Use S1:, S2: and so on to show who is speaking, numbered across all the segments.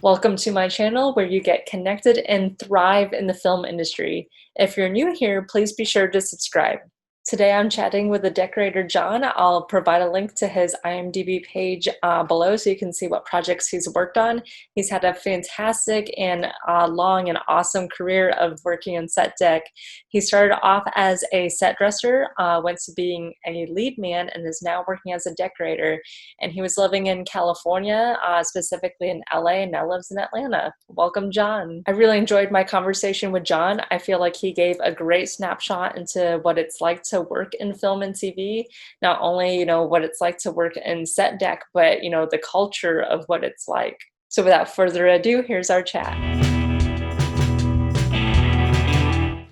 S1: Welcome to my channel where you get connected and thrive in the film industry. If you're new here, please be sure to subscribe. Today I'm chatting with the decorator Jon. I'll provide a link to his IMDb page below so you can see what projects he's worked on. He's had a fantastic and long and awesome career of working in set deck. He started off as a set dresser, went to being a lead man, and is now working as a decorator. And he was living in California, specifically in LA, and now lives in Atlanta. Welcome, Jon. I really enjoyed my conversation with Jon. I feel like he gave a great snapshot into what it's like to work in film and TV. Not only, what it's like to work in set deck, but, the culture of what it's like. So without further ado, here's our chat.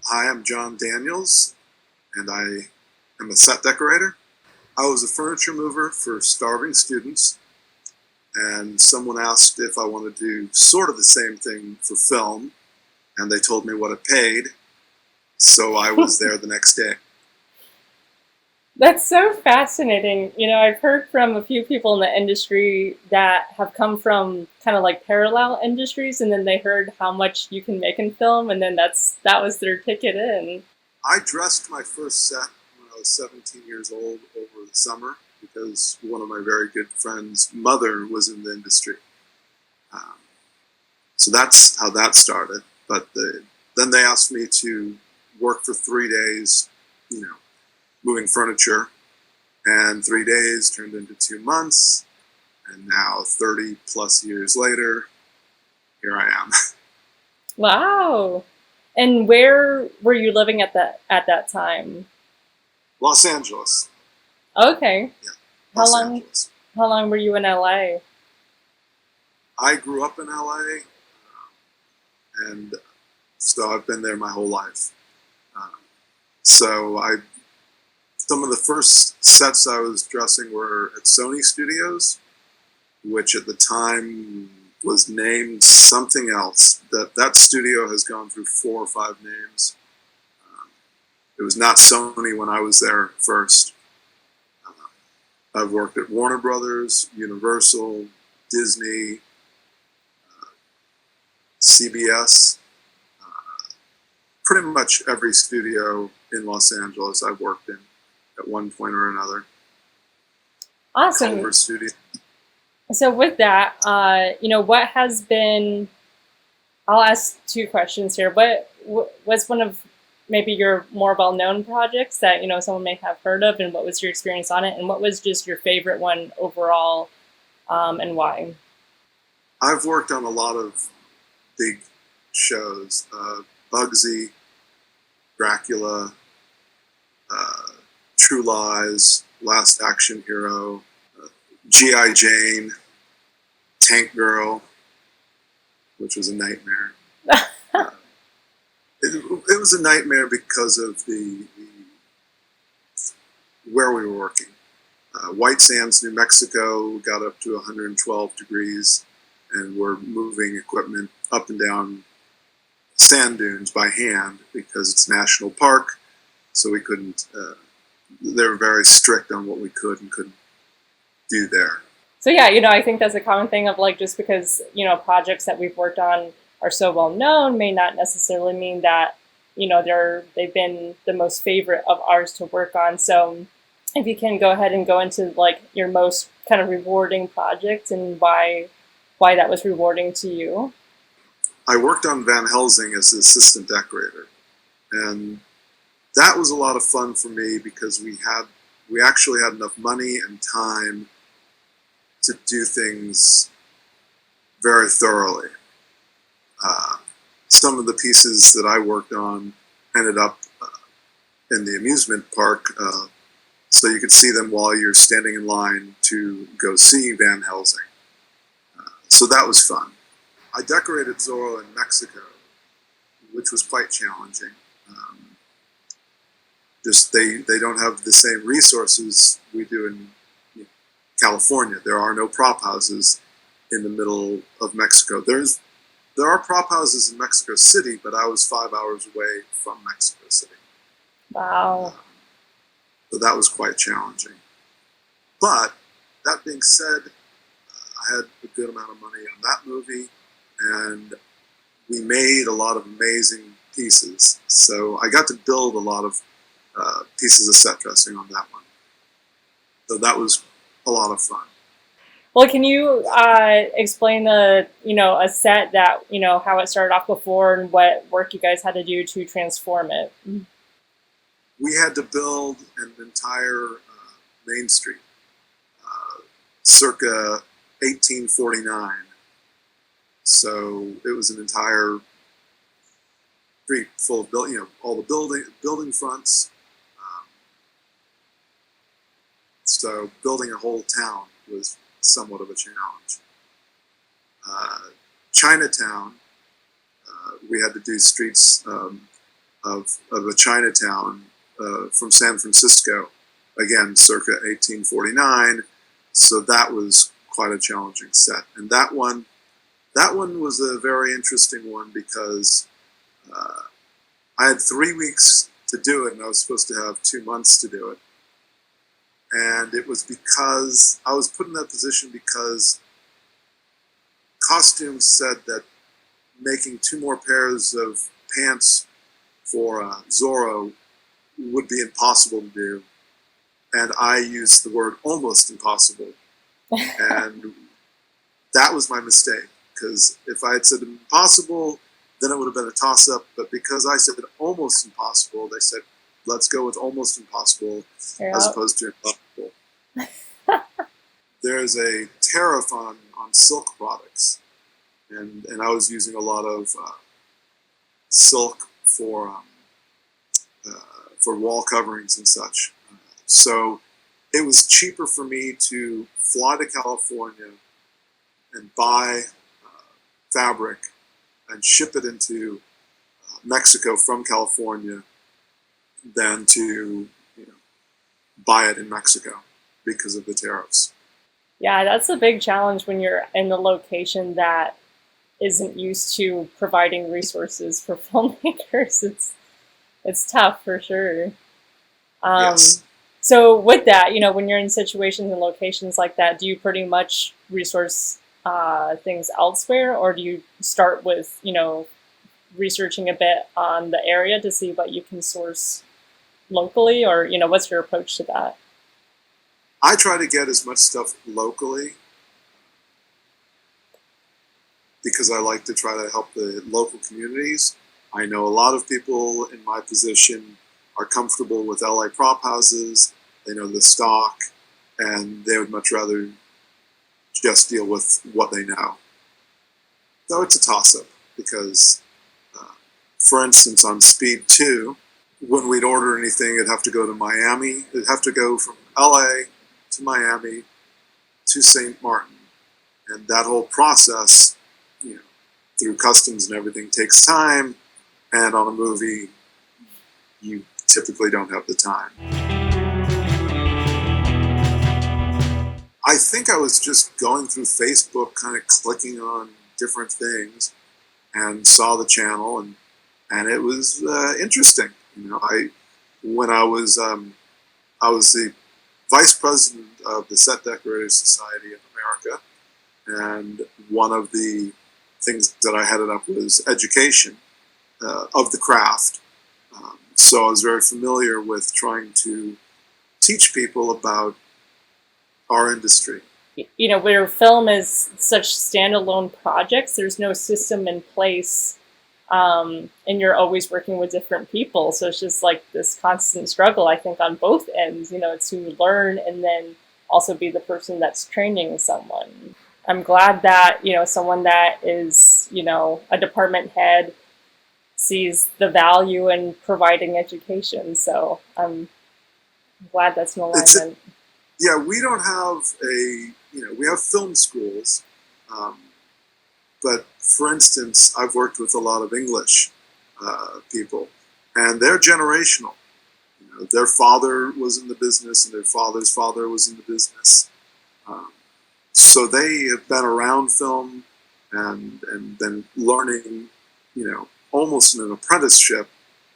S2: Hi, I'm Jon Danniells, and I am a set decorator. I was a furniture mover for starving students, and someone asked if I wanted to do sort of the same thing for film, and they told me what it paid, so I was there the next day.
S1: That's so fascinating. I've heard from a few people in the industry that have come from kind of like parallel industries, and then they heard how much you can make in film, and then that was their ticket in.
S2: I dressed my first set when I was 17 years old over the summer because one of my very good friends' mother was in the industry. So that's how that started. But then they asked me to work for 3 days, moving furniture, and 3 days turned into 2 months, and now 30 plus years later, here I am.
S1: Wow. And where were you living at that time?
S2: Los Angeles.
S1: Okay.
S2: Yeah,
S1: How
S2: Angeles.
S1: How long were you in LA?
S2: I grew up in LA, and so I've been there my whole life. So some of the first sets I was dressing were at Sony Studios, which at the time was named something else. That studio has gone through 4 or 5 names. It was not Sony when I was there first. I've worked at Warner Brothers, Universal, Disney, CBS, pretty much every studio in Los Angeles I've worked in at one point or another.
S1: Awesome.
S2: Culver Studio.
S1: So with that, what has been, I'll ask 2 questions here. What was one of maybe your more well-known projects that, someone may have heard of, and what was your experience on it? And what was just your favorite one overall, and why?
S2: I've worked on a lot of big shows. Bugsy, Dracula, True Lies, Last Action Hero, G.I. Jane, Tank Girl, which was a nightmare. It was a nightmare because of the where we were working. White Sands, New Mexico got up to 112 degrees, and we're moving equipment up and down sand dunes by hand because it's national park, so we couldn't. They were very strict on what we could and couldn't do there.
S1: So yeah, I think that's a common thing of like, just because, projects that we've worked on are so well known may not necessarily mean that, they've been the most favorite of ours to work on. So if you can go ahead and go into like your most kind of rewarding project and why that was rewarding to you.
S2: I worked on Van Helsing as the assistant decorator, and that was a lot of fun for me because we actually had enough money and time to do things very thoroughly. Some of the pieces that I worked on ended up in the amusement park, so you could see them while you're standing in line to go see Van Helsing. So that was fun. I decorated Zorro in Mexico, which was quite challenging. Just they don't have the same resources we do in California. There are no prop houses in the middle of Mexico. There are prop houses in Mexico City, but I was 5 hours away from Mexico City.
S1: Wow.
S2: So that was quite challenging. But that being said, I had a good amount of money on that movie, and we made a lot of amazing pieces. So I got to build a lot of pieces of set dressing on that one. So that was a lot of fun.
S1: Well, can you explain a set that, how it started off before and what work you guys had to do to transform it?
S2: We had to build an entire main street, circa 1849. So it was an entire street full of all the building fronts. Um, so building a whole town was somewhat of a challenge. Chinatown, we had to do streets of a Chinatown from San Francisco, again, circa 1849. So that was quite a challenging set. And that one was a very interesting one because I had 3 weeks to do it, and I was supposed to have 2 months to do it. And it was because I was put in that position because costumes said that making 2 more pairs of pants for Zorro would be impossible to do. And I used the word almost impossible. And that was my mistake, because if I had said impossible, then it would have been a toss-up. But because I said almost impossible, they said, let's go with almost impossible as opposed to impossible. There's a tariff on silk products. And I was using a lot of silk for wall coverings and such. So it was cheaper for me to fly to California and buy fabric and ship it into Mexico from California than to buy it in Mexico because of the tariffs.
S1: Yeah, that's a big challenge when you're in a location that isn't used to providing resources for filmmakers. It's tough for sure.
S2: Yes.
S1: So with that, when you're in situations and locations like that, do you pretty much resource things elsewhere, or do you start with researching a bit on the area to see what you can source locally, or what's your approach to that?
S2: I try to get as much stuff locally because I like to try to help the local communities. I know a lot of people in my position are comfortable with LA prop houses. They know the stock, and they would much rather just deal with what they know. Though it's a toss-up because, for instance, on Speed 2, when we'd order anything, it'd have to go to Miami. It'd have to go from LA to Miami to St. Martin. And that whole process, through customs and everything, takes time. And on a movie, you typically don't have the time. I think I was just going through Facebook, kind of clicking on different things, and saw the channel, and it was interesting. When I was the vice president of the Set Decorator Society of America, and one of the things that I headed up was education of the craft. So I was very familiar with trying to teach people about our industry.
S1: Where film is such standalone projects, there's no system in place, and you're always working with different people. So it's just like this constant struggle, I think, on both ends, to learn and then also be the person that's training someone. I'm glad that, someone that is, a department head sees the value in providing education. So I'm glad that's an alignment.
S2: Yeah, we don't have we have film schools, but for instance, I've worked with a lot of English people, and they're generational. Their father was in the business, and their father's father was in the business. So they have been around film and been learning, almost in an apprenticeship,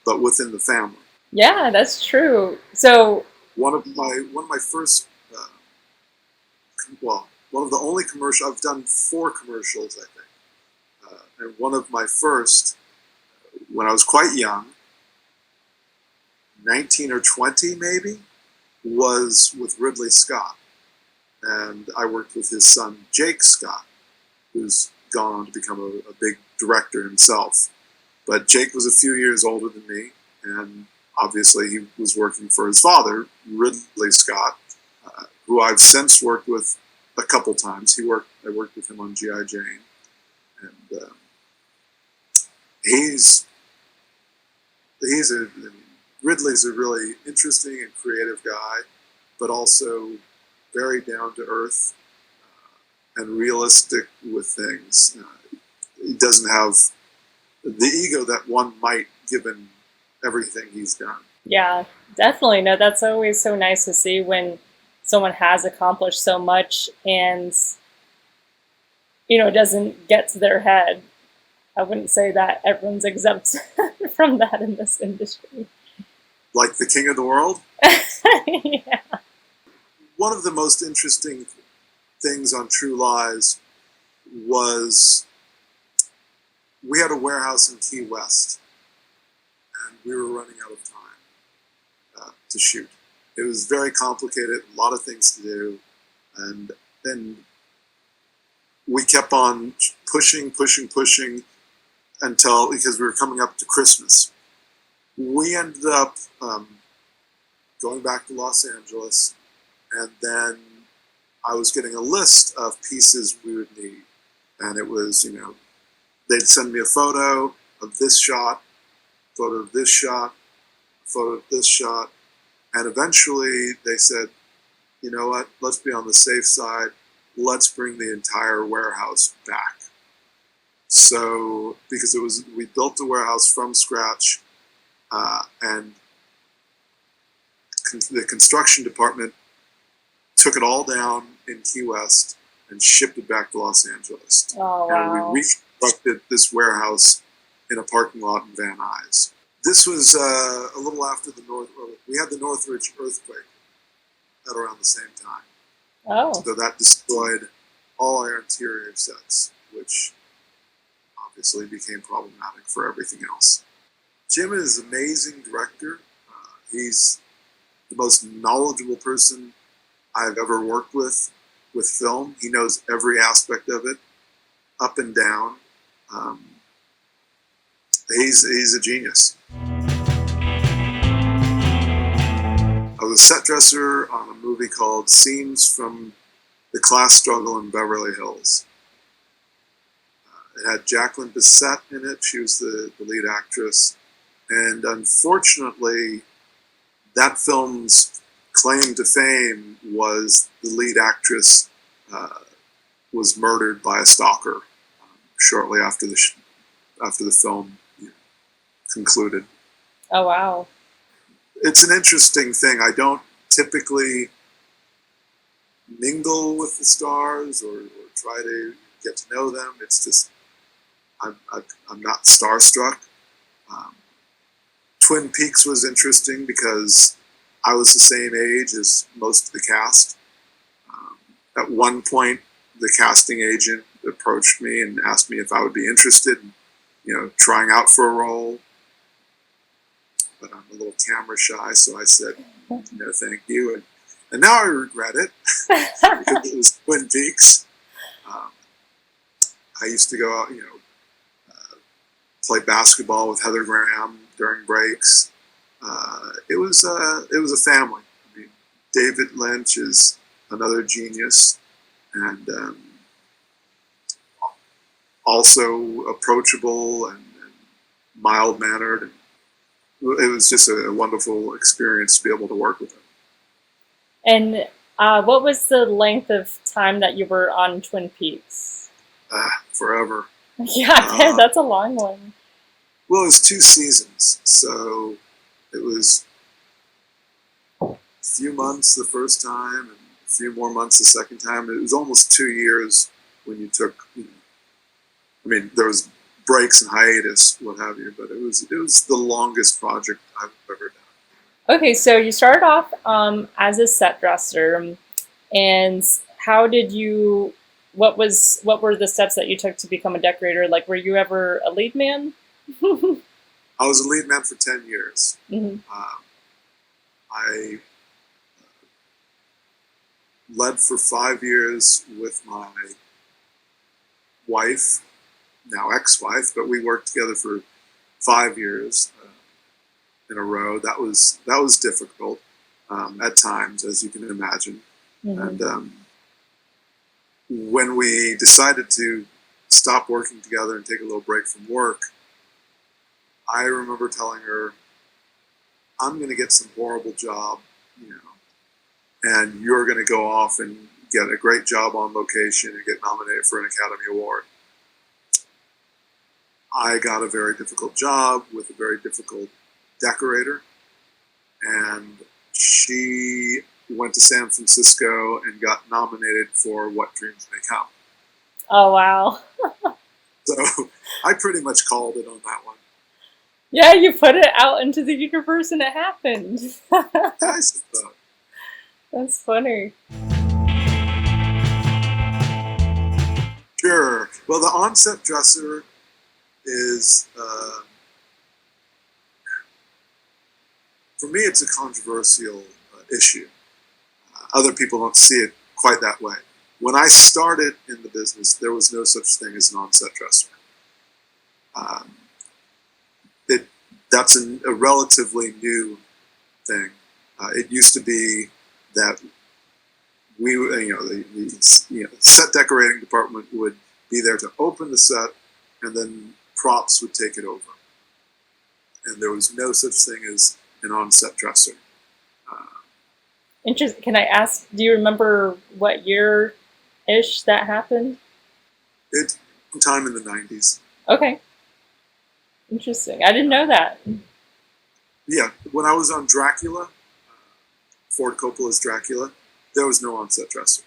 S2: but within the family.
S1: Yeah, that's true. So
S2: one of my first, well, one of the only commercials. I've done 4 commercials, I think, and one of my first, when I was quite young, 19 or 20 maybe, was with Ridley Scott, and I worked with his son Jake Scott, who's gone on to become a big director himself. But Jake was a few years older than me, and obviously he was working for his father, Ridley Scott, who I've since worked with a couple times. I worked with him on G.I. Jane, and Ridley's a really interesting and creative guy, but also very down to earth and realistic with things. He doesn't have the ego that one might, given everything he's done.
S1: Yeah, definitely. No, that's always so nice to see when someone has accomplished so much and, it doesn't get to their head. I wouldn't say that everyone's exempt from that in this industry.
S2: Like the king of the world?
S1: Yeah.
S2: One of the most interesting things on True Lies was we had a warehouse in Key West, and we were running out of time to shoot. It was very complicated, a lot of things to do, and then we kept on pushing until, because we were coming up to Christmas. We ended up going back to Los Angeles, and then I was getting a list of pieces we would need. And it was, they'd send me a photo of this shot, photo of this shot, photo of this shot. And eventually they said, you know what, let's be on the safe side. Let's bring the entire warehouse back. So, because we built the warehouse from scratch, and the construction department took it all down in Key West and shipped it back to Los Angeles.
S1: Oh, wow.
S2: And we reconstructed this warehouse in a parking lot in Van Nuys. This was a little after we had the Northridge earthquake at around the same time.
S1: Oh.
S2: So that destroyed all our interior sets, which obviously became problematic for everything else. Jim is an amazing director. He's the most knowledgeable person I've ever worked with film. He knows every aspect of it, up and down. He's a genius. I was a set dresser on a movie called Scenes from the Class Struggle in Beverly Hills. It had Jacqueline Bisset in it. She was the lead actress. And unfortunately, that film's claim to fame was the lead actress was murdered by a stalker shortly after the film concluded.
S1: Oh, wow.
S2: It's an interesting thing. I don't typically mingle with the stars or try to get to know them. It's just I'm not starstruck. Twin Peaks was interesting because I was the same age as most of the cast. At one point, the casting agent approached me and asked me if I would be interested in, trying out for a role. But I'm a little camera shy, so I said, no, thank you. And now I regret it because it was Twin Peaks. I used to go out, play basketball with Heather Graham during breaks. It was a family. I mean, David Lynch is another genius, and also approachable and mild-mannered. It was just a wonderful experience to be able to work with him.
S1: And what was the length of time that you were on Twin Peaks?
S2: Forever.
S1: Yeah, that's a long one.
S2: Well, it was 2 seasons, so it was a few months the first time and a few more months the second time. It was almost 2 years when you took, there was breaks and hiatus, what have you, but it was the longest project I've ever done.
S1: Okay, so you started off as a set dresser, and how did you? What were the steps that you took to become a decorator? Like, were you ever a lead man?
S2: I was a lead man for 10 years.
S1: Hmm.
S2: Um, I led for 5 years with my wife, now ex-wife, but we worked together for 5 years in a row. That was difficult at times, as you can imagine.
S1: Hmm.
S2: And when we decided to stop working together and take a little break from work, I remember telling her, "I'm going to get some horrible job, you know, and you're going to go off and get a great job on location and get nominated for an Academy Award." I got a very difficult job with a very difficult decorator, and she went to San Francisco and got nominated for What Dreams May Come.
S1: Oh wow.
S2: So I pretty much called it on that one.
S1: Yeah, you put it out into the universe and it happened.
S2: I suppose.
S1: That's funny.
S2: Sure. Well, the Onset Dresser is, for me, it's a controversial issue. Other people don't see it quite that way. When I started in the business, there was no such thing as an onset dresser. Um, it that's a relatively new thing. It used to be that we, the set decorating department would be there to open the set, and then props would take it over. And there was no such thing as an on-set dresser. Uh,
S1: Interesting. Can I ask? Do you remember what year-ish that happened?
S2: it sometime in the 90s.
S1: Okay. Interesting. I didn't know that.
S2: Yeah, when I was on Dracula, Ford Coppola's Dracula, there was no on-set dresser.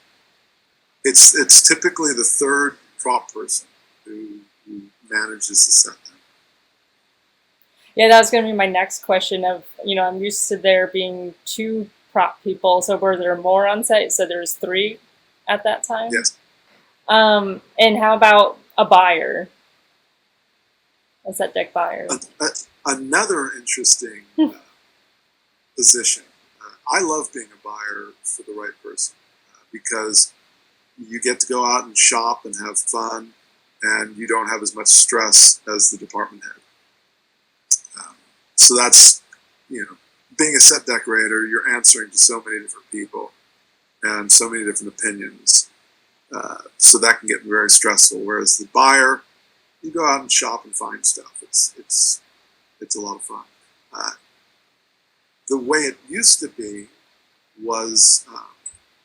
S2: It's typically the third prop person who manages the set.
S1: Yeah, that was going to be my next question. I'm used to there being two prop people. So were there more on set? So there's three at that time.
S2: Yes.
S1: And how about a buyer? A set deck buyer.
S2: Another interesting position. I love being a buyer for the right person because you get to go out and shop and have fun, and you don't have as much stress as the department head. So that's, being a set decorator, you're answering to so many different people and so many different opinions. So that can get very stressful. Whereas the buyer, you go out and shop and find stuff. It's a lot of fun. The way it used to be was,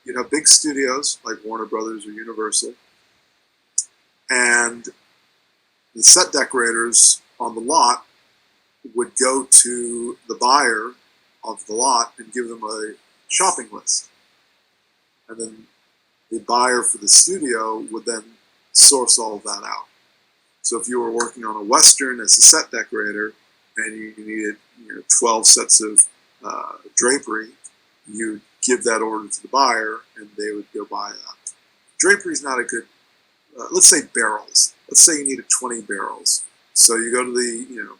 S2: you'd have big studios like Warner Brothers or Universal, and the set decorators on the lot would go to the buyer of the lot and give them a shopping list. And then the buyer for the studio would then source all of that out. So if you were working on a Western as a set decorator and you needed 12 sets of drapery, you'd give that order to the buyer and they would go buy that. Drapery is not a good, let's say barrels. Let's say you needed 20 barrels. So you go to the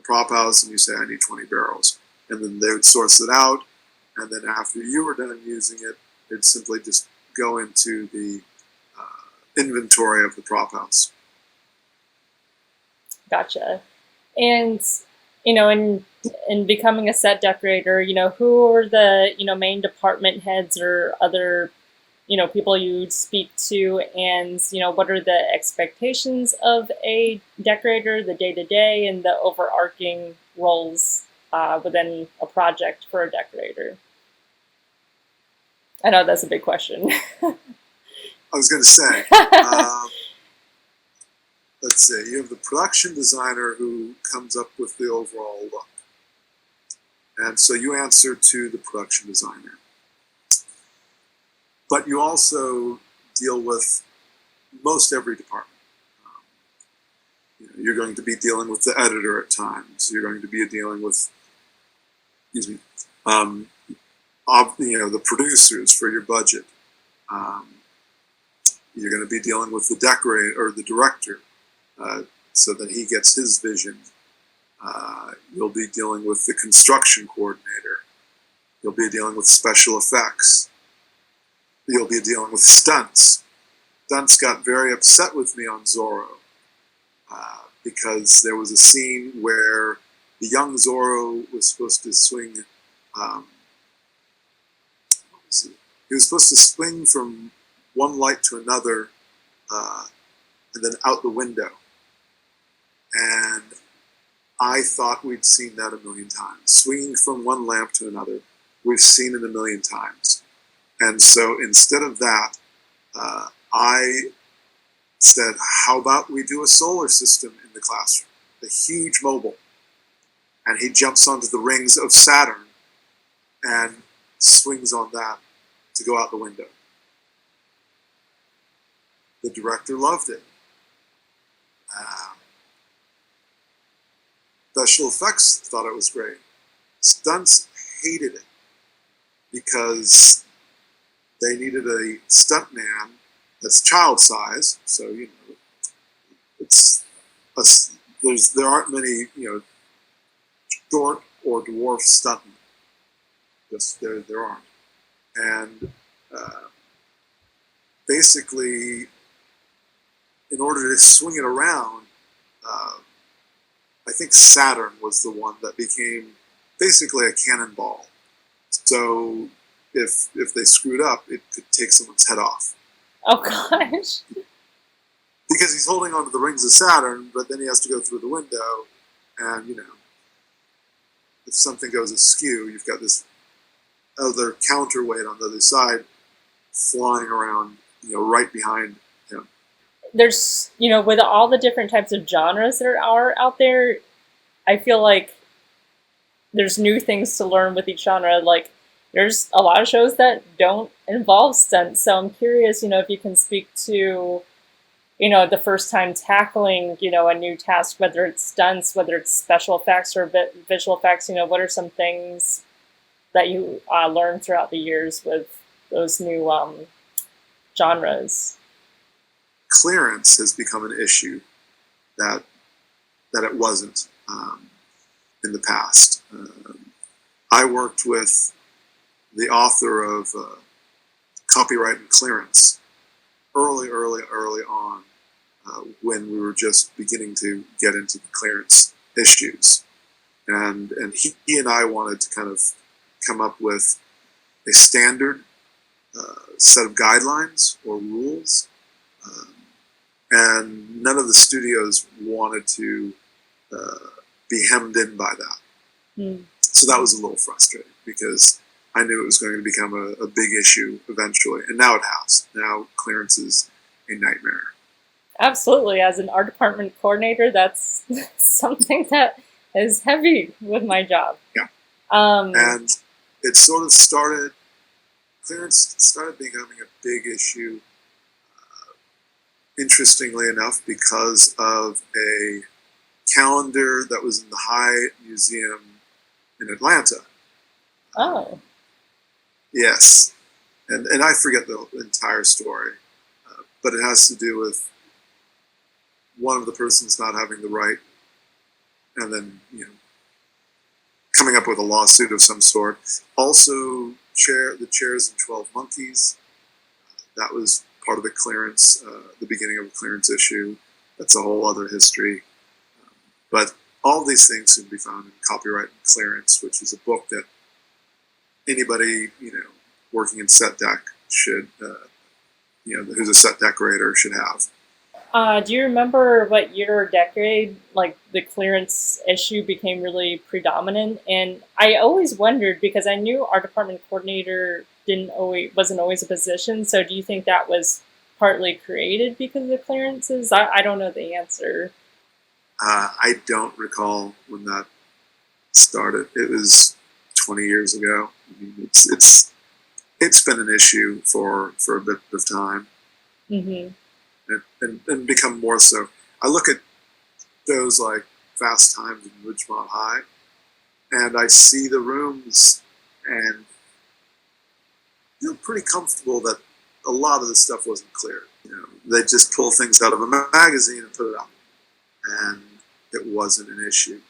S2: prop house and you say, I need 20 barrels. And then they would source it out. And then after you were done using it, it'd simply just go into the inventory of the prop house.
S1: Gotcha. And in becoming a set decorator, who are the main department heads or other people you speak to, and what are the expectations of a decorator, the day-to-day, and the overarching roles within a project for a decorator? I know that's a big question.
S2: I was going to say, let's see, you have the production designer who comes up with the overall look. And so you answer to the production designer. But you also deal with most every department. You're going to be dealing with the editor at times. You're going to be dealing with, the producers for your budget. You're going to be dealing with the decorator or the director, so that he gets his vision. You'll be dealing with the construction coordinator. You'll be dealing with special effects. You'll be dealing with stunts. Stunts got very upset with me on Zorro because there was a scene where the young Zorro was supposed to swing. He was supposed to swing from one light to another, and then out the window. And I thought we'd seen that a million times. Swinging from one lamp to another, we've seen it a million times. And so instead of that, I said, how about we do a solar system in the classroom, a huge mobile. And he jumps onto the rings of Saturn and swings on that to go out the window. The director loved it. Special effects thought it was great. Stunts hated it because they needed a stuntman that's child size. So there aren't many short or dwarf stuntmen. Just there aren't. And basically, in order to swing it around, I think Saturn was the one that became basically a cannonball. So if they screwed up, it could take someone's head off.
S1: Oh gosh.
S2: Because he's holding onto the rings of Saturn, but then he has to go through the window, and if something goes askew, you've got this other counterweight on the other side flying around, right behind him.
S1: There's, with all the different types of genres there are out there, I feel like there's new things to learn with each genre. Like, there's a lot of shows that don't involve stunts. So I'm curious, if you can speak to, the first time tackling, a new task, whether it's stunts, whether it's special effects or visual effects, what are some things that you learned throughout the years with those new genres?
S2: Clearance has become an issue that it wasn't in the past. I worked with the author of Copyright and Clearance early on, when we were just beginning to get into the clearance issues, and he and I wanted to kind of come up with a standard set of guidelines or rules. And none of the studios wanted to be hemmed in by that. Mm. So that was a little frustrating because I knew it was going to become a big issue eventually. And now it has. Now clearance is a nightmare.
S1: Absolutely. As an art department coordinator, that's something that is heavy with my job.
S2: Yeah. And it sort of clearance started becoming a big issue, interestingly enough, because of a calendar that was in the High Museum in Atlanta.
S1: Oh.
S2: Yes. And I forget the entire story, but it has to do with one of the persons not having the right, and then, coming up with a lawsuit of some sort. Also, the chairs in 12 Monkeys, that was part of the clearance, the beginning of a clearance issue. That's a whole other history. But all these things can be found in Copyright and Clearance, which is a book that anybody, working in set deck should, who's a set decorator should have.
S1: Do you remember what year or decade, the clearance issue became really predominant? And I always wondered, because I knew our department coordinator wasn't always a position. So do you think that was partly created because of the clearances? I don't know the answer.
S2: I don't recall when that started. It was 20 years ago. I mean, it's been an issue for a bit of time. Mm-hmm. And become more so. I look at shows like Fast Times in Ridgemont High, and I see the rooms and feel pretty comfortable that a lot of the stuff wasn't cleared. They just pull things out of a magazine and put it up, and it wasn't an issue.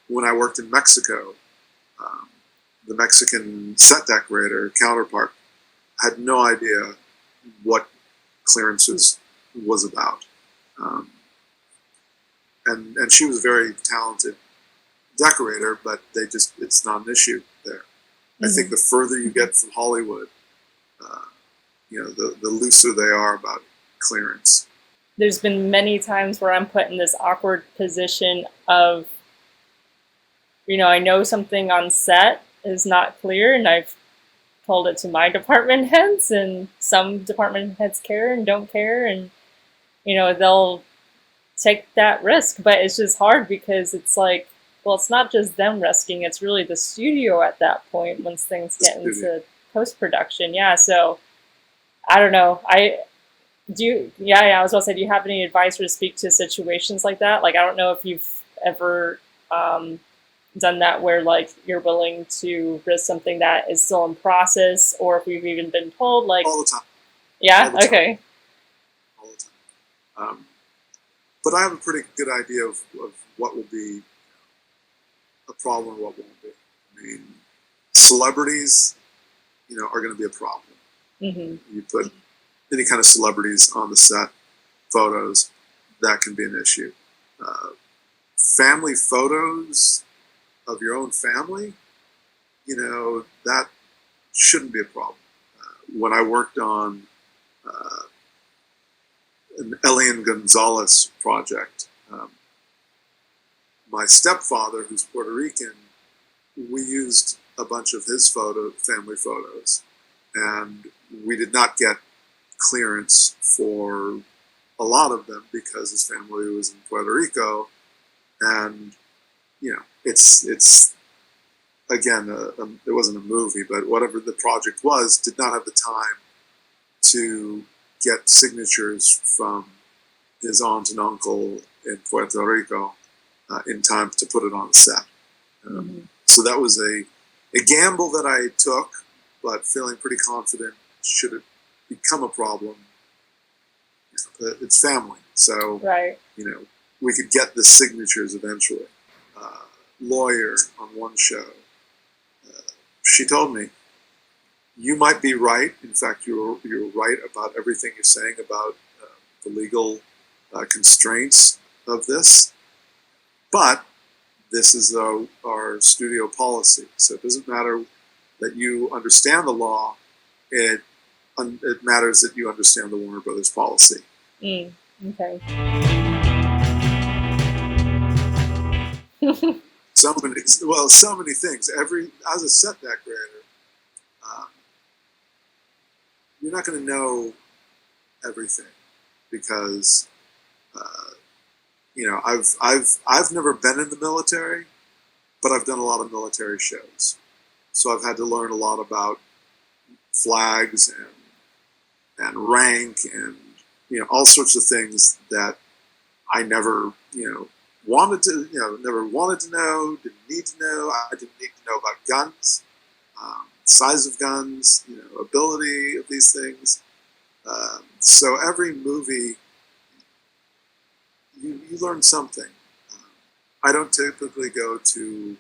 S2: When I worked in Mexico, um, the Mexican set decorator counterpart had no idea what clearances was about, um, and she was a very talented decorator, but it's not an issue there. Mm-hmm. I think the further you get from Hollywood, the looser they are about clearance.
S1: There's been many times where I'm put in this awkward position of, I know something on set is not clear, and I've told it to my department heads, and some department heads care and don't care, and they'll take that risk. But it's just hard because it's like, well, it's not just them risking, it's really the studio at that point once things get into post-production. Yeah, so I don't know. I was about to say, do you have any advice or to speak to situations like that? Like, I don't know if you've ever done that where like you're willing to risk something that is still in process, or if you've even been told like
S2: all the time.
S1: Yeah.
S2: All the time.
S1: Okay.
S2: All the time. But I have a pretty good idea of what will be a problem and what won't be. I mean, celebrities, are going to be a problem. Mm-hmm. You put any kind of celebrities on the set, photos, that can be an issue. Family photos of your own family, that shouldn't be a problem. When I worked on an Elian Gonzalez project, my stepfather, who's Puerto Rican, we used a bunch of his family photos, and we did not get clearance for a lot of them because his family was in Puerto Rico, and it's again, it wasn't a movie, but whatever the project was, did not have the time to get signatures from his aunt and uncle in Puerto Rico in time to put it on the set. So that was a gamble that I took, but feeling pretty confident. Should it become a problem, it's family. So,
S1: right.
S2: We could get the signatures eventually. Lawyer on one show, she told me, you might be right. In fact, you're right about everything you're saying about the legal constraints of this. But this is our studio policy. So it doesn't matter that you understand the law. It matters that you understand the Warner Brothers policy.
S1: Okay.
S2: So many things. As a set decorator, you're not going to know everything because I've never been in the military, but I've done a lot of military shows, so I've had to learn a lot about flags and rank and all sorts of things that I never wanted to know, didn't need to know. I didn't need to know about guns, size of guns, ability of these things. So every movie, you learn something. I don't typically go to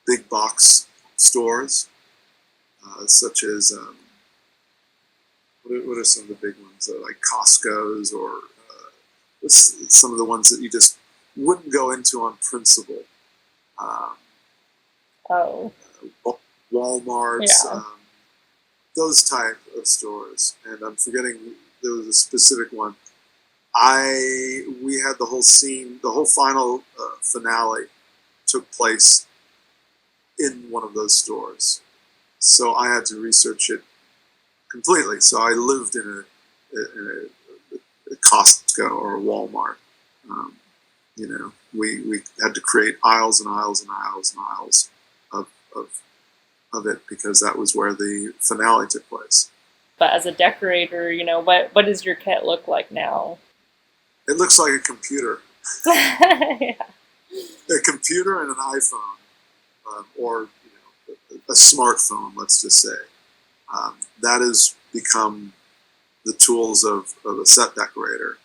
S2: big box stores, such as what are some of the big ones? Like Costco's or some of the ones that you just wouldn't go into on principle. Walmart's,
S1: yeah.
S2: Those type of stores. And I'm forgetting, there was a specific one. We had the whole scene, the whole final finale took place in one of those stores. So I had to research it completely. So I lived in a Costco or a Walmart. We had to create aisles and aisles and aisles and aisles of it because that was where the finale took place.
S1: But as a decorator, what does your kit look like now?
S2: It looks like a computer.
S1: Yeah.
S2: A computer and an iPhone, or a smartphone, let's just say. That has become the tools of a set decorator.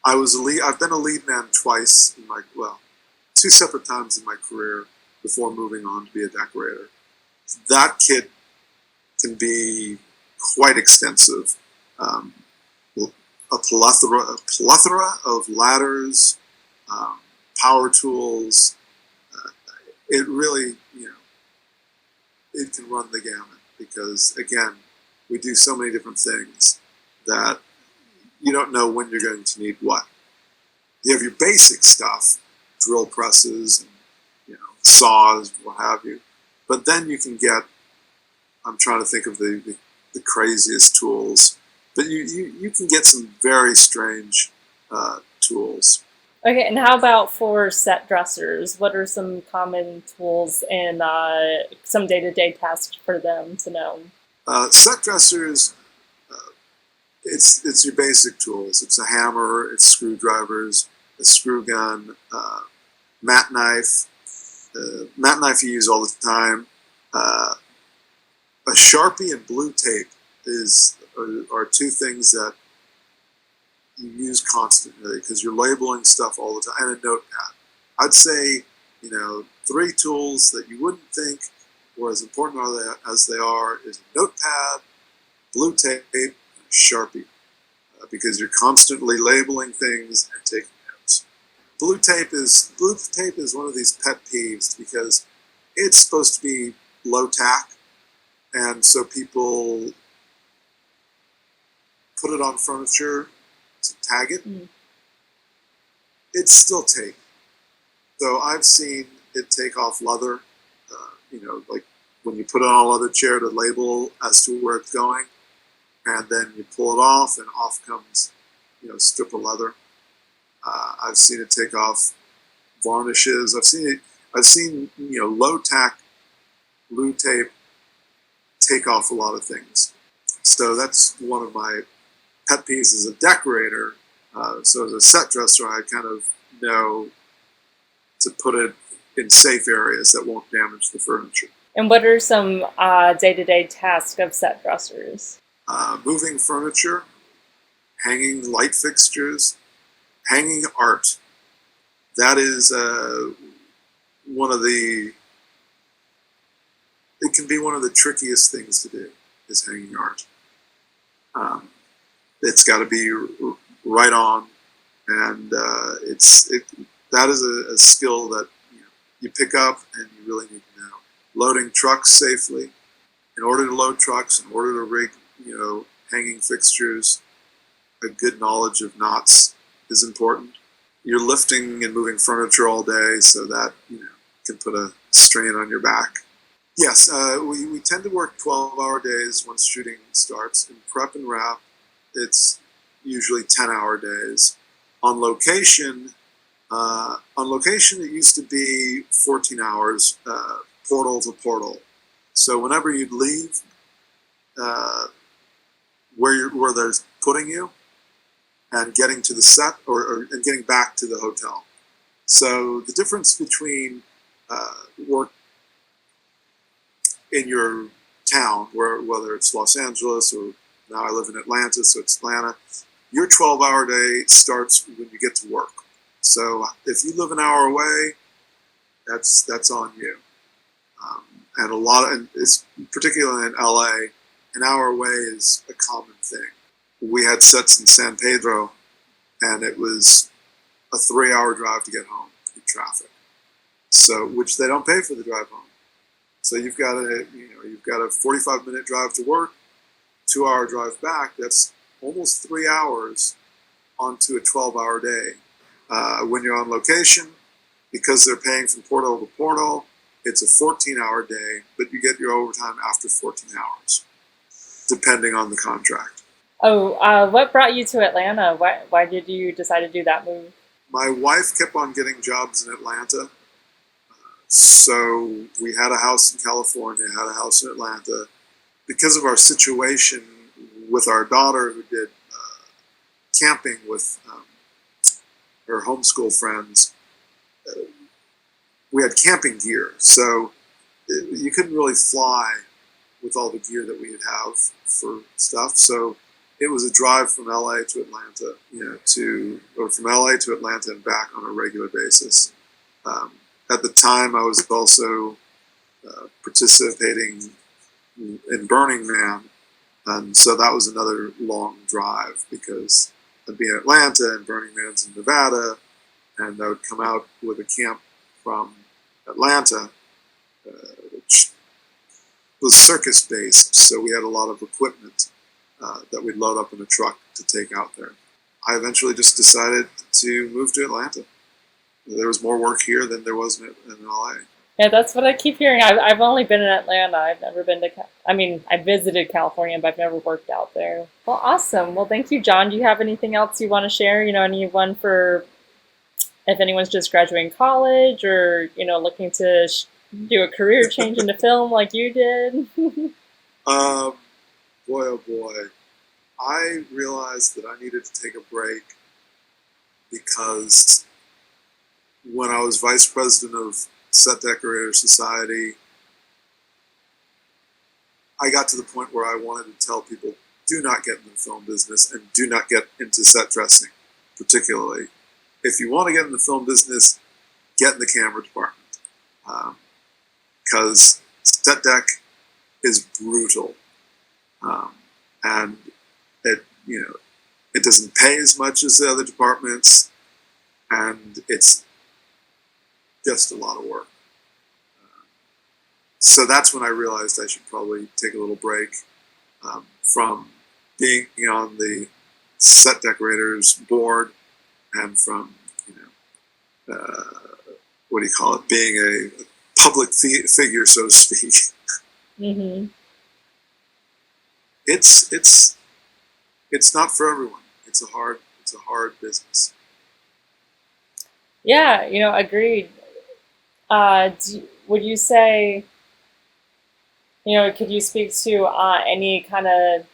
S2: I've been a lead man twice in my, well, two separate times in my career before moving on to be a decorator. That kit can be quite extensive. A plethora of ladders, power tools. It really, it can run the gamut because, again, we do so many different things that you don't know when you're going to need what. You have your basic stuff, drill presses, and, saws, what have you. But then you can get, I'm trying to think of the craziest tools, but you can get some very strange tools.
S1: Okay, and how about for set dressers? What are some common tools and some day-to-day tasks for them to know?
S2: Set dressers, it's your basic tools. It's a hammer, it's screwdrivers, a screw gun, mat knife. Mat knife you use all the time. A Sharpie and blue tape are two things that you use constantly because you're labeling stuff all the time, and a notepad. I'd say, three tools that you wouldn't think were as important as they are is a notepad, blue tape, and a Sharpie, because you're constantly labeling things and taking notes. Blue tape is one of these pet peeves because it's supposed to be low tack, and so people put it on furniture to tag it. It's still tape. So I've seen it take off leather, like when you put it on a leather chair to label as to where it's going, and then you pull it off and off comes, a strip of leather. I've seen it take off varnishes. I've seen low tack blue tape take off a lot of things. So that's one of my pet peeves as a decorator. So as a set dresser, I kind of know to put it in safe areas that won't damage the furniture.
S1: And what are some day-to-day tasks of set dressers?
S2: Moving furniture, hanging light fixtures, hanging art. That is it can be one of the trickiest things to do, is hanging art. It's got to be right on, and that is a skill that you pick up and you really need to know. Loading trucks safely. In order to load trucks, in order to rig, hanging fixtures, a good knowledge of knots is important. You're lifting and moving furniture all day, so that can put a strain on your back. Yes, we tend to work 12-hour days once shooting starts. In prep and wrap, it's usually 10-hour days. On location, it used to be 14 hours, portal to portal. So whenever you'd leave, where they're putting you, and getting to the set and getting back to the hotel. So the difference between work in your town, whether it's Los Angeles or now I live in Atlanta, so it's Atlanta, your 12-hour day starts when you get to work. So if you live an hour away, that's on you. And it's particularly in LA, an hour away is a common thing. We had sets in San Pedro, and it was a 3-hour drive to get home in traffic. So, which they don't pay for the drive home. So you've got a 45-minute drive to work, 2-hour drive back. That's almost 3 hours onto a 12-hour day. When you're on location, because they're paying from portal to portal, it's a 14-hour day, but you get your overtime after 14 hours, depending on the contract.
S1: Oh, what brought you to Atlanta? Why did you decide to do that move?
S2: My wife kept on getting jobs in Atlanta. So we had a house in California, had a house in Atlanta. Because of our situation with our daughter who did camping with her homeschool friends, we had camping gear. So you couldn't really fly with all the gear that we'd have for stuff. So it was a drive from LA to Atlanta, or from LA to Atlanta and back on a regular basis. At the time, I was also participating in Burning Man, and so that was another long drive because I'd be in Atlanta and Burning Man's in Nevada, and I would come out with a camp from Atlanta, which was circus based, so we had a lot of equipment that we'd load up in a truck to take out there. I eventually just decided to move to Atlanta. There was more work here than there was in LA.
S1: Yeah, that's what I keep hearing. I've only been in Atlanta. I've never been to, I mean, I visited California, but I've never worked out there. Well, awesome. Well, thank you, John. Do you have anything else you want to share? Anyone for if anyone's just graduating college or, looking to do a career change into film like you did?
S2: Boy, oh boy. I realized that I needed to take a break because when I was vice president of Set Decorator Society, I got to the point where I wanted to tell people, do not get in the film business and do not get into set dressing, particularly. If you want to get in the film business, get in the camera department. Because set dec is brutal. And it doesn't pay as much as the other departments, and it's just a lot of work. So that's when I realized I should probably take a little break from being on the set decorators board and from, being a public figure, so to speak.
S1: Mm-hmm.
S2: It's not for everyone. It's a hard business.
S1: Yeah, agreed. Would you say, could you speak to any kind of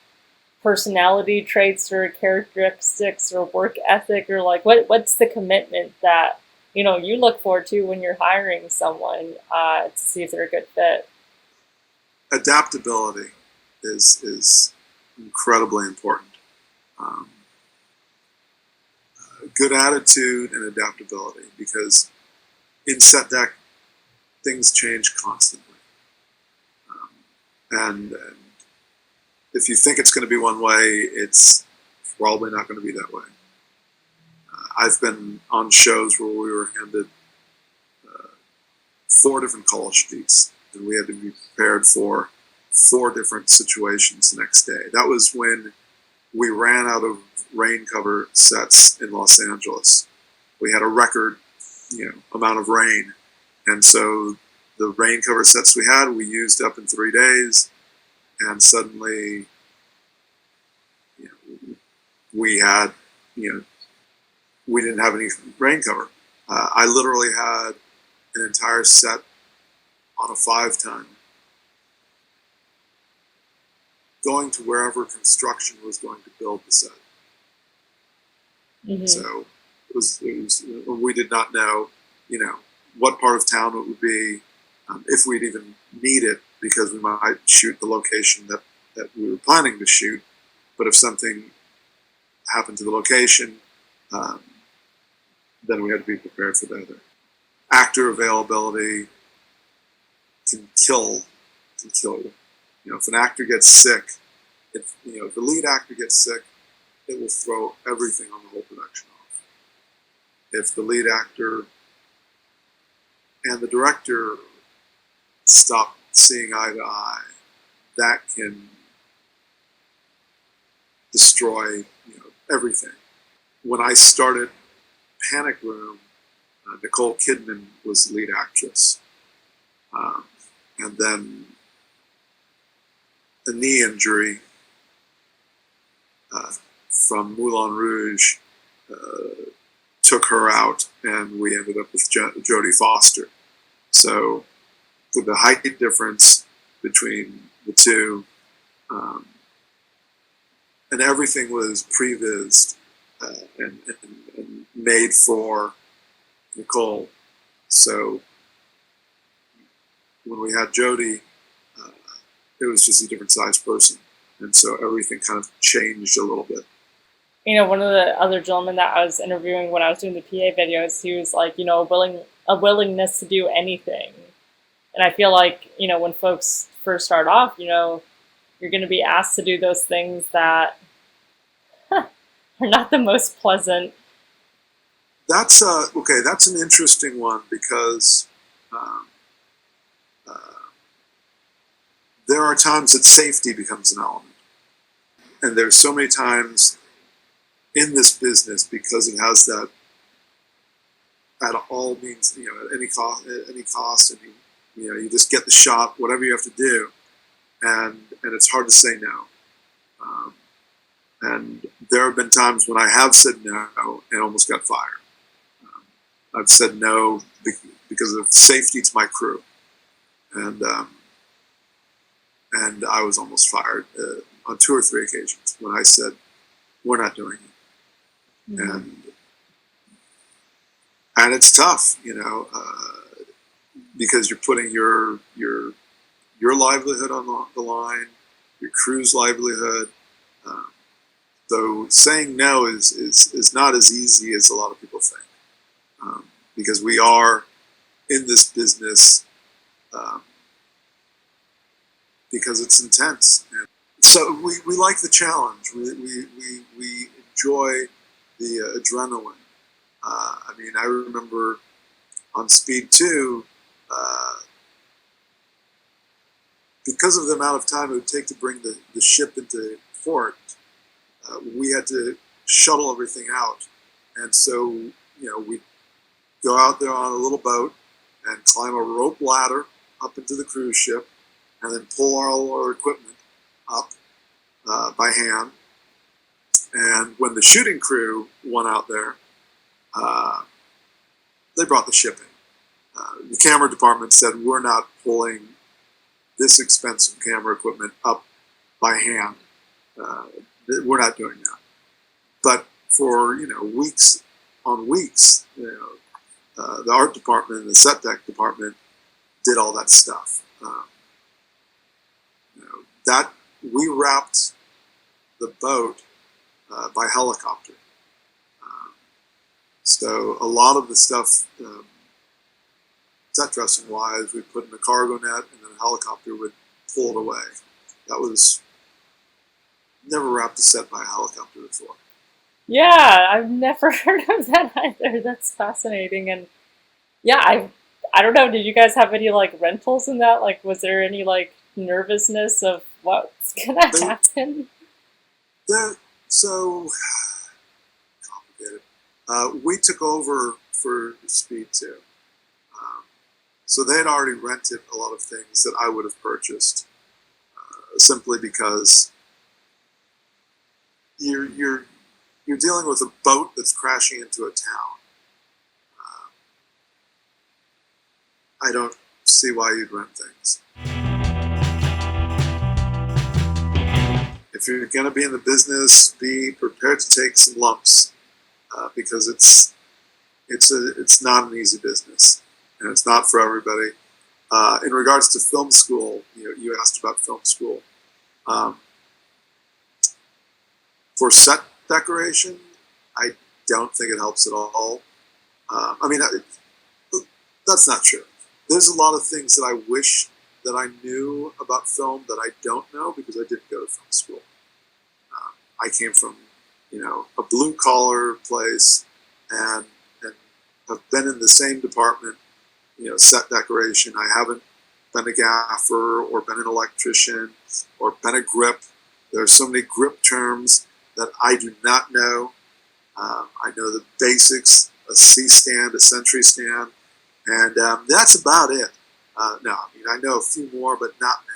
S1: personality traits or characteristics or work ethic, or like what's the commitment that you look forward to when you're hiring someone to see if they're a good fit?
S2: Adaptability is incredibly important. Good attitude and adaptability, because in set dec things change constantly, and if you think it's going to be one way, it's probably not going to be that way. I've been on shows where we were handed 4 different call sheets, and we had to be prepared for 4 different situations the next day. That was when we ran out of rain cover sets in Los Angeles. We had a record, amount of rain, and so the rain cover sets we had, we used up in 3 days, and suddenly, we had, we didn't have any rain cover. I literally had an entire set on a 5-ton going to wherever construction was going to build the set.
S1: Mm-hmm.
S2: So it was, we did not know, what part of town it would be, if we'd even need it, because we might shoot the location that we were planning to shoot. But if something happened to the location, then we had to be prepared for that. Actor availability can kill you. If an actor gets sick, if the lead actor gets sick, it will throw everything on the whole production off. If the lead actor and the director stop seeing eye to eye, that can destroy everything. When I started Panic Room, Nicole Kidman was the lead actress, and then a knee injury from Moulin Rouge took her out, and we ended up with Jodie Foster. So with the height difference between the two, and everything was prevised and made for Nicole. So when we had Jodie, it was just a different size person. And so everything kind of changed a little bit.
S1: One of the other gentlemen that I was interviewing when I was doing the PA videos, he was like, a willingness to do anything. And I feel like, when folks first start off, you're going to be asked to do those things that are not the most pleasant.
S2: That's okay. That's an interesting one because um, uh, there are times that safety becomes an element, and there's so many times in this business because it has that at all means, at any cost, and you just get the shot, whatever you have to do, and it's hard to say no. Um, and there have been times when I have said no and almost got fired. I've said no because of safety to my crew, and I was almost fired on 2 or 3 occasions when I said we're not doing it, mm-hmm. and it's tough, because you're putting your livelihood on the line, your crew's livelihood. So saying no is not as easy as a lot of people think. Because we are in this business because it's intense. And so we like the challenge. We enjoy the adrenaline. I remember on Speed 2, because of the amount of time it would take to bring the ship into port, we had to shuttle everything out. And so, we go out there on a little boat and climb a rope ladder up into the cruise ship and then pull all our equipment up by hand. And when the shooting crew went out there, they brought the ship in. The camera department said, we're not pulling this expensive camera equipment up by hand. We're not doing that. But for, weeks on weeks, the art department and the set deck department did all that stuff. That we wrapped the boat by helicopter. So a lot of the stuff, set dressing wise, we put in a cargo net and then a helicopter would pull it away. That was never wrapped a set by a helicopter before.
S1: Yeah, I've never heard of that either. That's fascinating. And yeah, I don't know, did you guys have any like rentals in that? Like, was there any like nervousness of what's gonna happen?
S2: So complicated. We took over for Speed 2. So they had already rented a lot of things that I would have purchased, simply because you're dealing with a boat that's crashing into a town. I don't see why you'd rent things. If you're going to be in the business, be prepared to take some lumps, because it's not an easy business, and it's not for everybody. In regards to film school, you asked about film school. For set decoration, I don't think it helps at all. That's not true. There's a lot of things that I wish that I knew about film that I don't know because I didn't go to film school. I came from, a blue-collar place and have been in the same department, set decoration. I haven't been a gaffer or been an electrician or been a grip. There are so many grip terms that I do not know. I know the basics, a C-stand, a Sentry stand, and that's about it. I know a few more, but not many.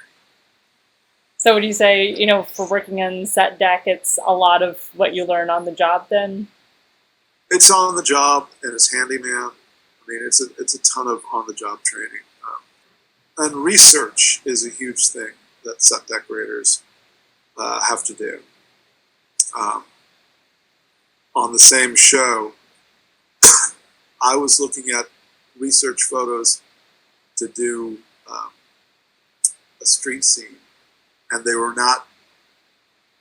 S1: So would you say, for working in set deck, it's a lot of what you learn on the job then?
S2: It's on the job, and it's handyman. It's a ton of on-the-job training. And research is a huge thing that set decorators have to do. On the same show, I was looking at research photos to do a street scene, and they were not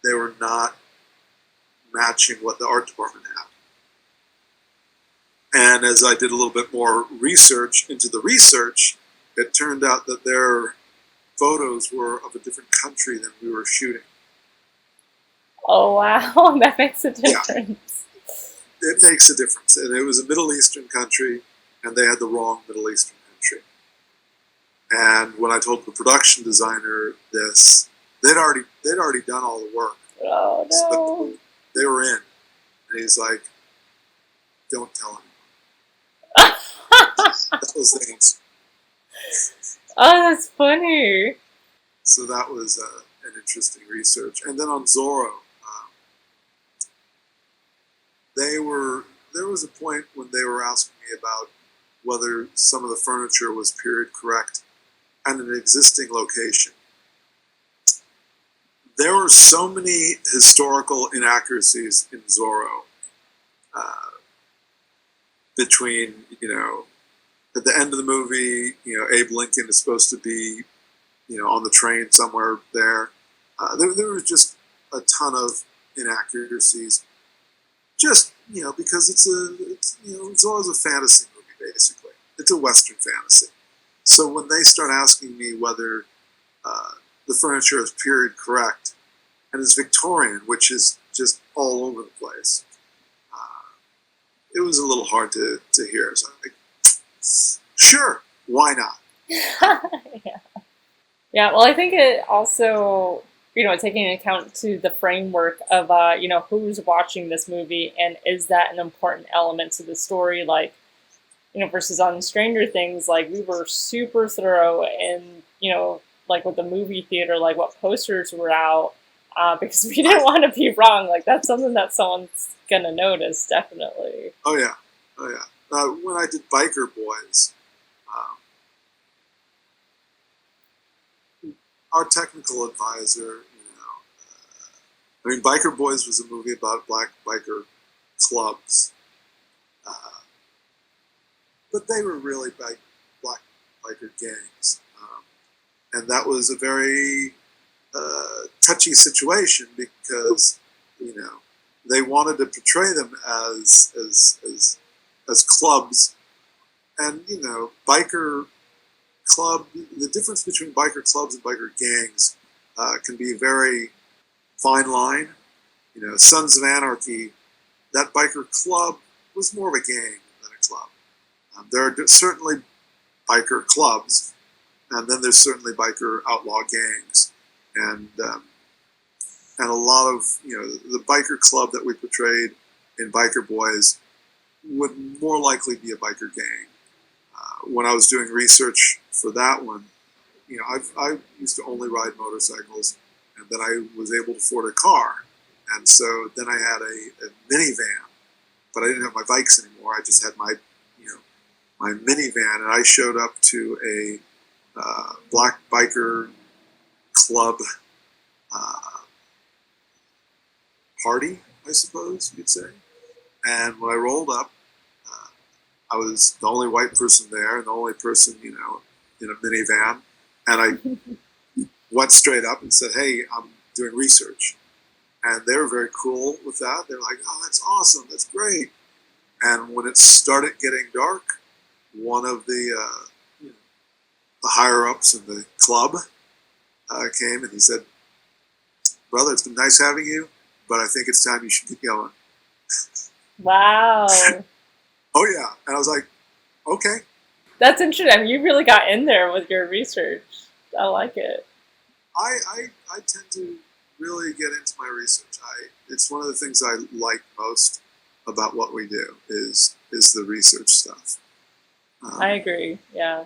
S2: they were not matching what the art department had. And as I did a little bit more research into the research, it turned out that their photos were of a different country than we were shooting.
S1: Oh wow, that makes a
S2: Yeah,
S1: difference.
S2: it makes a difference. And it was a Middle Eastern country, and they had the wrong Middle Eastern country. And when I told the production designer this, they'd already done all the work.
S1: Oh
S2: So
S1: no.
S2: they were in. And he's like, don't tell him. That was the answer.
S1: Oh, that's funny.
S2: So that was an interesting research. And then on Zorro, there was a point when they were asking me about whether some of the furniture was period correct and an existing location. There were so many historical inaccuracies in Zorro between, at the end of the movie, Abe Lincoln is supposed to be, on the train somewhere there. There was just a ton of inaccuracies. Just, because Zorro's a fantasy movie, basically. It's a Western fantasy. So when they start asking me whether the furniture is period correct and is Victorian, which is just all over the place, it was a little hard to hear. So I'm like, sure, why not?
S1: Yeah. Yeah, well, I think it also, taking into account to the framework of, who's watching this movie and is that an important element to the story, like, versus on Stranger Things, like, we were super thorough in, like, with the movie theater, like, what posters were out, because we didn't want to be wrong. Like, that's something that someone's gonna notice, definitely.
S2: Oh, yeah. Oh, yeah. When I did Biker Boyz, our technical advisor, Biker Boyz was a movie about black biker clubs, but they were really black biker gangs, and that was a very touchy situation because they wanted to portray them as clubs, and biker club. The difference between biker clubs and biker gangs can be a very fine line. Sons of Anarchy, that biker club was more of a gang than a club. There are certainly biker clubs, and then there's certainly biker outlaw gangs, and a lot of the biker club that we portrayed in Biker Boyz would more likely be a biker gang. When I was doing research for that one, I used to only ride motorcycles, and then I was able to afford a car, and so then I had a minivan, but I didn't have my bikes anymore. I just had my my minivan, and I showed up to a black biker club party, I suppose you'd say. And when I rolled up, I was the only white person there and the only person, in a minivan. And I went straight up and said, hey, I'm doing research. And they were very cool with that. They were like, oh, that's awesome. That's great. And when it started getting dark, one of the higher-ups in the club came and he said, brother, it's been nice having you, but I think it's time you should get going.
S1: Wow.
S2: Oh, yeah. And I was like, okay.
S1: That's interesting. I mean, you really got in there with your research. I like it.
S2: I tend to really get into my research. It's one of the things I like most about what we do is the research stuff.
S1: I agree. Yeah.